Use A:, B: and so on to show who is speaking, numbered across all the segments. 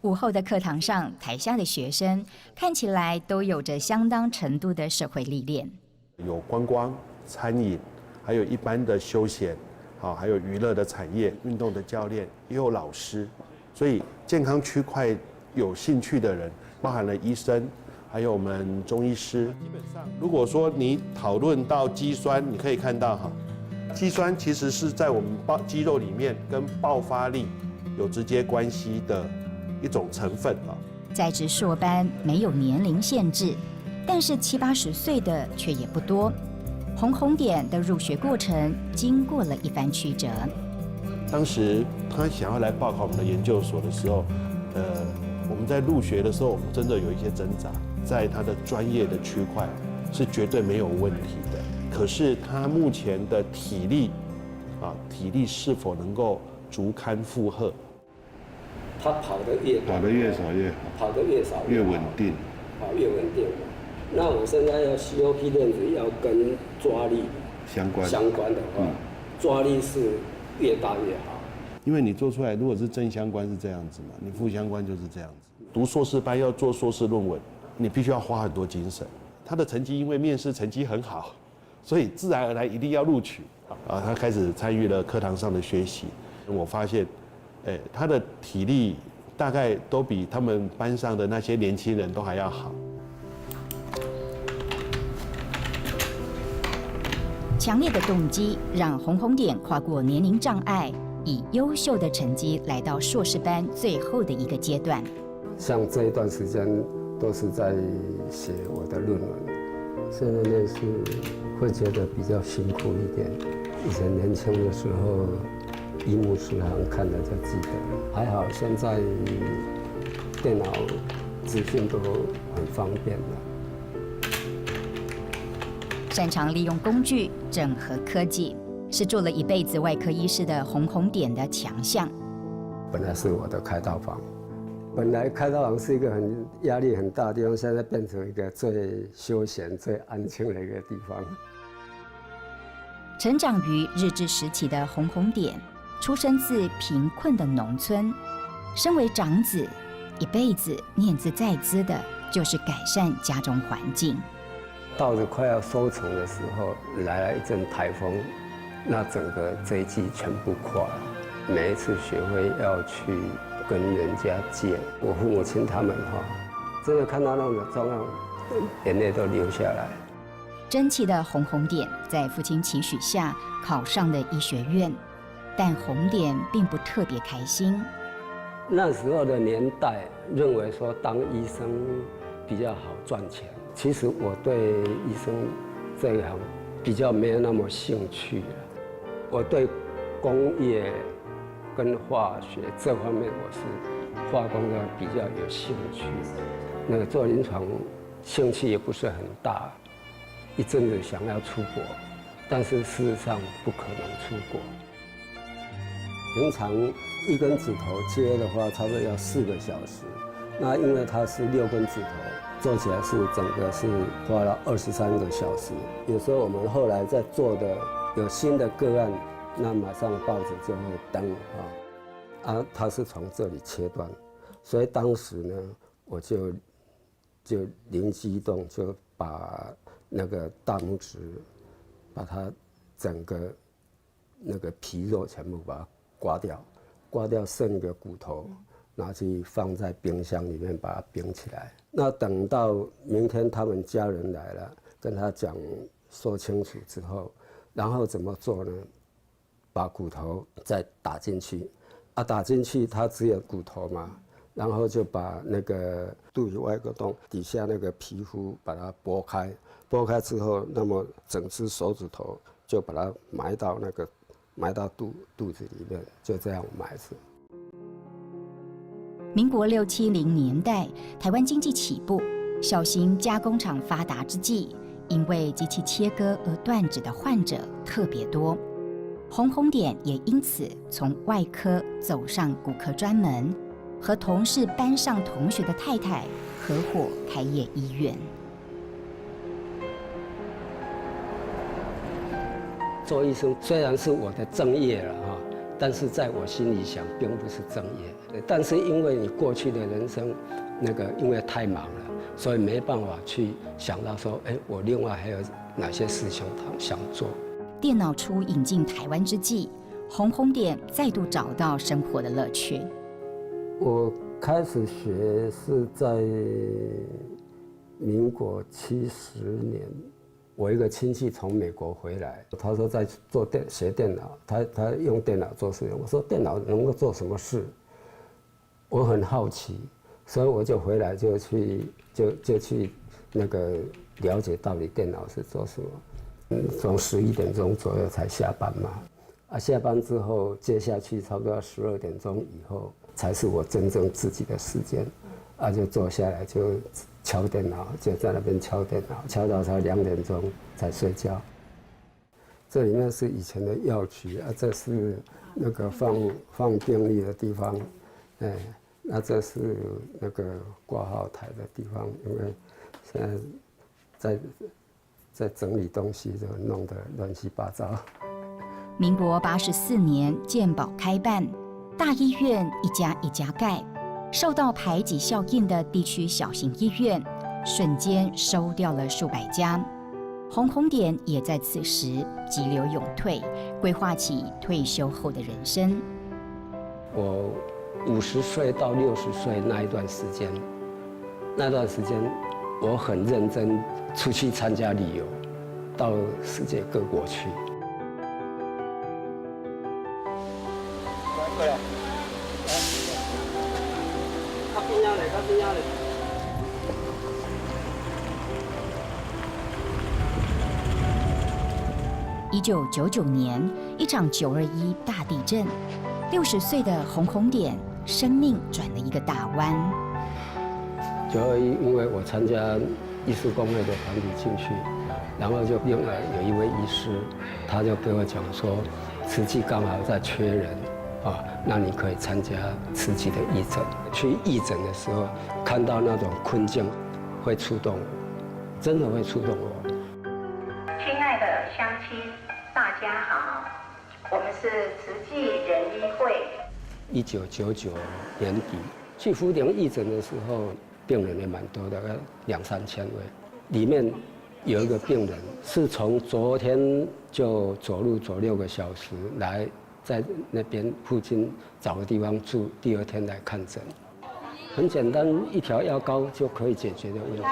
A: 午后的课堂上，台下的学生看起来都有着相当程度的社会历练，
B: 有观光、餐饮，还有一般的休闲，好，还有娱乐的产业、运动的教练，也有老师，所以健康区块有兴趣的人，包含了医生，还有我们中医师。基本上，如果说你讨论到肌酸，你可以看到哈，肌酸其实是在我们肌肉里面跟爆发力有直接关系的一种成分啊。
A: 在职硕班没有年龄限制，但是70、80岁的却也不多。红点的入学过程经过了一番曲折。
B: 当时他想要来报考我们的研究所的时候，我们在入学的时候，我们真的有一些挣扎，在他的专业的区块是绝对没有问题的。可是他目前的体力是否能够足堪负荷？
C: 他跑得越
B: 少越好，
C: 跑得越少
B: 越稳定，
C: 越稳定。那我现在要 COP 链子要跟抓力相关的话，抓力是越大越好。
B: 因为你做出来，如果是正相关是这样子嘛，你负相关就是这样子。读硕士班要做硕士论文，你必须要花很多精神。他的成绩因为面试成绩很好，所以自然而然一定要录取。他开始参与了课堂上的学习，我发现，他的体力大概都比他们班上的那些年轻人都还要好。
A: 强烈的动机让红点跨过年龄障碍，以优秀的成绩来到硕士班最后的一个阶段。
C: 像这一段时间都是在写我的论文，现在念书会觉得比较辛苦一点。以前年轻的时候，一目十行看了就记得，还好现在电脑资讯都很方便了。
A: 擅长利用工具整合科技，是做了一辈子外科医师的红点的强项。
C: 本来是我的开刀房，本来开刀房是一个压力很大的地方，现在变成一个最休闲、最安静的一个地方。
A: 成长于日治时期的红点，出生自贫困的农村，身为长子，一辈子念兹在兹的就是改善家中环境。
C: 到了快要收成的时候，来了一阵台风，那整个这一季全部垮了。每一次学会要去跟人家借，我父母亲他们真的看到那种状况，眼泪都流下来。
A: 争气的红点在父亲期许下考上了医学院，但红点并不特别开心。
C: 那时候的年代认为说当医生比较好赚钱。其实我对医生这一行比较没有那么兴趣了。我对工业跟化学这方面，我是化工的比较有兴趣。那个做临床兴趣也不是很大，一阵子想要出国，但是事实上不可能出国。平常一根指头接的话，差不多要4个小时。那因为它是6根指头。做起来是整个是花了23个小时。有时候我们后来在做的有新的个案，那马上报纸就会登它是从这里切断，所以当时呢，我就灵机一动，就把那个大拇指，把它整个那个皮肉全部把它刮掉剩一个骨头。拿去放在冰箱里面，把它冰起来。那等到明天他们家人来了，跟他讲说清楚之后，然后怎么做呢？把骨头再打进去，打进去它只有骨头嘛，然后就把那个肚皮外个洞底下那个皮肤把它剥开，剥开之后，那么整只手指头就把它埋到肚子里面，就这样埋着。
A: 民国6、70年代，台湾经济起步，小型加工厂发达之际，因为机器切割而断指的患者特别多。红点也因此从外科走上骨科专门，和同事班上同学的太太合伙开业医院。
C: 做医生虽然是我的正业了但是在我心里想，并不是正业。但是因为你过去的人生，因为太忙了，所以没办法去想到说，我另外还有哪些事情想做。
A: 电脑初引进台湾之际，红红点再度找到生活的乐趣。
C: 我开始学是在民国70年。我一个亲戚从美国回来，他说在学电脑，他用电脑做事情。我说电脑能够做什么事？我很好奇，所以我就回来就去了解到底电脑是做什么。从11点钟左右才下班嘛，下班之后接下去差不多要12点钟以后才是我真正自己的时间，就坐下来就敲电脑，就在那边敲电脑，敲到才2点钟才睡觉。这里面是以前的药局这是放病历的地方，那这是挂号台的地方，因为现在在整理东西，就弄得乱七八糟。
A: 民国84年健保开办，大医院一家一家盖。受到排挤效应的地区小型医院，瞬间收掉了数百家。红红点也在此时急流勇退，规划起退休后的人生。
C: 我50岁到60岁那一段时间，我很认真出去参加旅游，到世界各国去。过来。
A: 1999年，一场921大地震，60岁的红红点生命转了一个大弯。
C: 921，因为我参加医师公会的团体进去，然后就有一位医师，他就跟我讲说，慈济刚好在缺人。那你可以参加慈济的义诊。去义诊的时候，看到那种困境，会触动我，真的会触动我。
D: 亲爱的乡亲，大家好，我们是慈济人医会。
C: 1999年底去福鼎义诊的时候，病人也蛮多的，大概2、3千位。里面有一个病人是从昨天就走路走6个小时来。在那边附近找个地方住，第2天来看诊，很简单，一条药膏就可以解决的问题。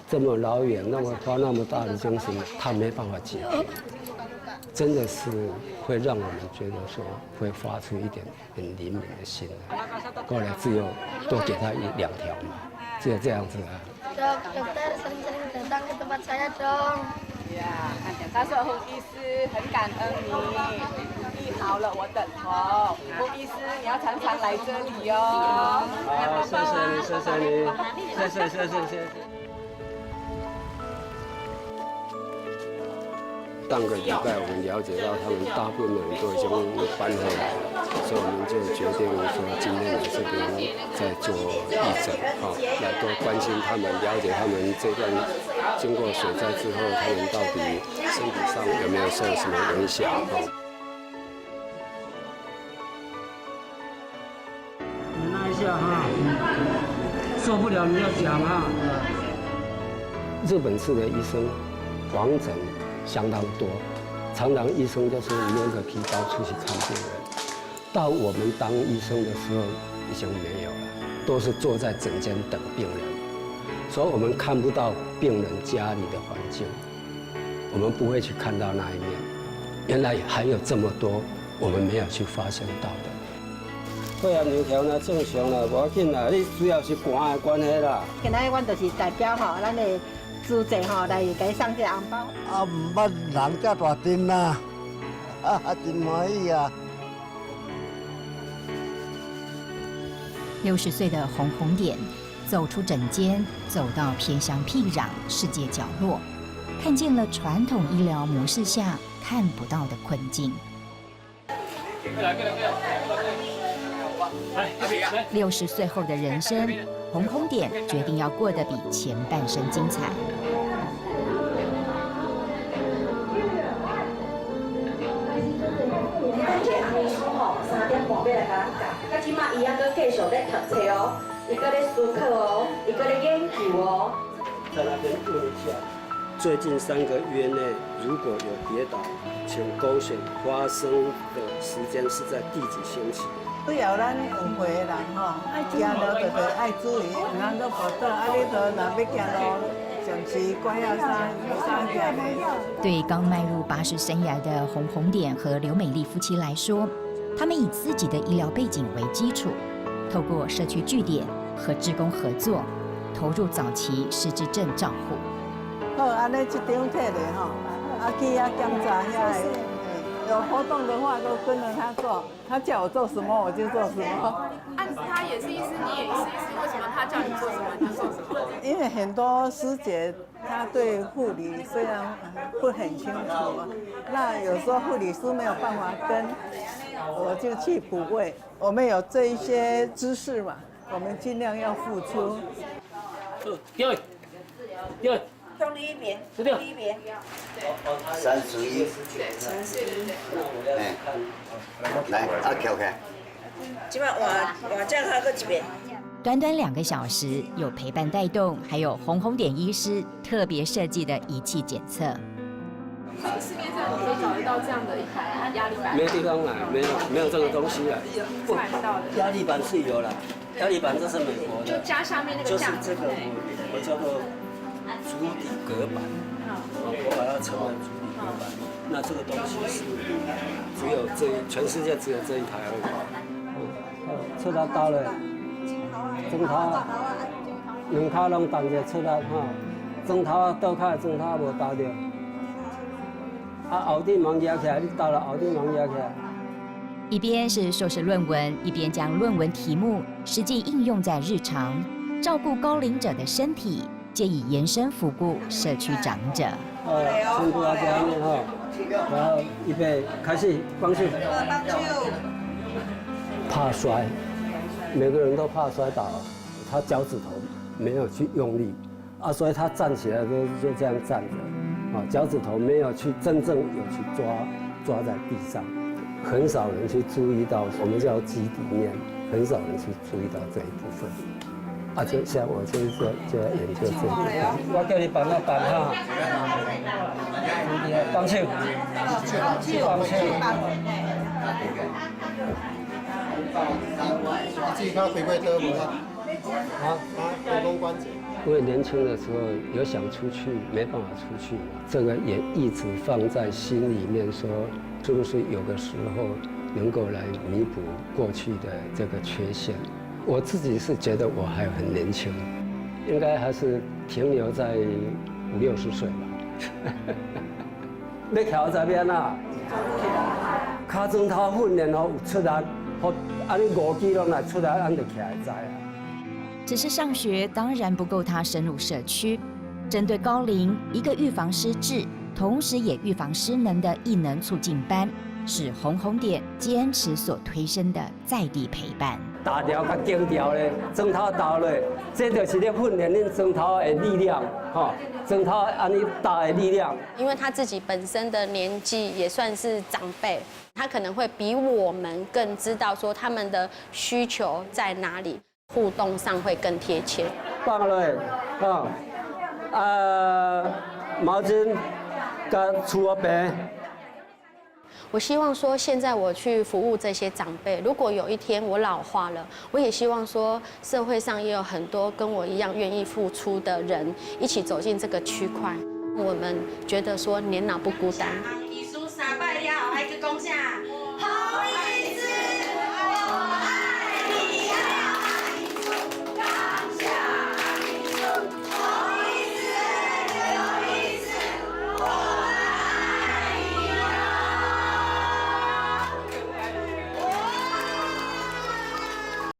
C: 这么老远，花那么大的精神，他没办法解决，真的是会让我们觉得说会发出一点很怜悯的心来。后来只有多给他1、2条嘛，只有这样子啊。
E: Dokter sering-sering datang ke tempat saya dong.
F: Ya, 他说洪医师很感恩你，医好了我的头。洪医师，你要常常来这里哦。
C: 好，谢谢你，谢谢。上个礼拜我们了解到，他们大部分人都已经搬回来了，所以我们就决定说，今天来这边再做义诊，来多关心他们，了解他们这段经过水灾之后，他们到底身体上有没有受什么影响。
G: 忍耐一下哈，受不了你要讲啊。
C: 日本式的医生往诊相当多，常常医生就是拎个皮包出去看病人。到我们当医生的时候已经没有了，都是坐在诊间等病人，所以我们看不到病人家里的环境，我们不会去看到那一面。原来还有这么多我们没有去发现到的。血压牛条呢正常啦，无要紧啦，你主要是寒的关系啦。
H: 今仔日阮就是代表咱的资助来给伊送这红包。
I: 唔捌人遮大阵啦，真欢喜啊
A: ！60岁的红红点走出诊间，走到偏乡僻壤世界角落，看见了传统医疗模式下看不到的困境。60岁后的人生，红红点决定要过得比前半生精彩。
D: 前呼继续在读册哦，伊搁在思考哦，伊搁在研究哦。
C: 在那边问一下，最近3个月内如果有跌倒，请勾选发生的时间是在第几星期？
H: 只要咱有会的人吼，行路就爱注意，唔通搁跌倒，啊，你若要行路，上是拐啊三行的。
A: 对刚迈入80生涯的洪红典和刘美丽夫妻来说，他们以自己的医疗背景为基础，透过社区据点和志工合作，投入早期失智症照护。
H: 好，安尼一张摕咧吼，去遐检查遐的，有活动的话都跟着他做，他叫我做什么我就做什么。
F: 他也是医师，你也是医师，为什么他叫你做什么你就做什么？
H: 因为很多师姐她对护理虽然不很清楚，那有时候护理师没有办法跟，我就去补位。我们有这一些知识嘛，我们尽量要付出。
G: 第二，
D: 向里面，
G: 这边
D: 里面。
I: 31。哎，来，OK。
D: 即摆换正下搁一遍。
A: 短短2个小时，有陪伴带动，还有洪红典医师特别设计的仪器检测。
F: 市面上可以找得到这样的一台压力板？
C: 没地方买，没有这个东西啊。
F: 不买到的。
C: 压力板是有了，压力板这是美国的，
F: 就加下面那个
C: 就是
F: 架。
C: 这个我叫做足底隔板，我把它称为足底隔板。那这个东西是只有全世界只有这一台而已。出来到了，砖头，2头拢动者出来哈，砖头倒开，砖头无倒着。啊，后顶忙压起来，你倒了后顶忙压起来。
A: 一边是硕士论文，一边将论文题目实际应用在日常，照顾高龄者的身体，借以延伸服务社区长者。
C: 全部要这样哈，然后预备开始，放手。怕摔，每个人都怕摔倒，他脚趾头没有去用力，啊，所以他站起来的时候就这样站着，啊，脚趾头没有去真正有去抓在地上，很少人去注意到，我们叫基底面，很少人去注意到这一部分。啊，就像我就要研究这一部分。我叫你绑到绑哈，放手，放手。
J: 自己看回归德无啊？人工关节。
C: 因为年轻的时候有想出去，没办法出去，这个也一直放在心里面，说是不是有个时候能够来弥补过去的这个缺陷。我自己是觉得我还很年轻，应该还是停留在50、60岁吧。要跳在边啊？脚砖头训练哦，有出力，好，安尼5kg拢来出来，俺就起来知啊。
A: 只是上学当然不够他深入社区，针对高龄，一个预防失智，同时也预防失能的艺能促进班，是洪红典坚持所推升的在地陪伴。
C: 大条甲紧条咧，砖头倒咧，这就是咧训练恁砖头的力量，吼，砖头安尼打的力量。
K: 因为他自己本身的年纪也算是长辈，他可能会比我们更知道说他们的需求在哪里，互动上会更贴切。
C: 放落，毛巾甲厝仔边。
K: 我希望说，现在我去服务这些长辈，如果有一天我老化了，我也希望说，社会上也有很多跟我一样愿意付出的人，一起走进这个区块。我们觉得说，年老不孤单。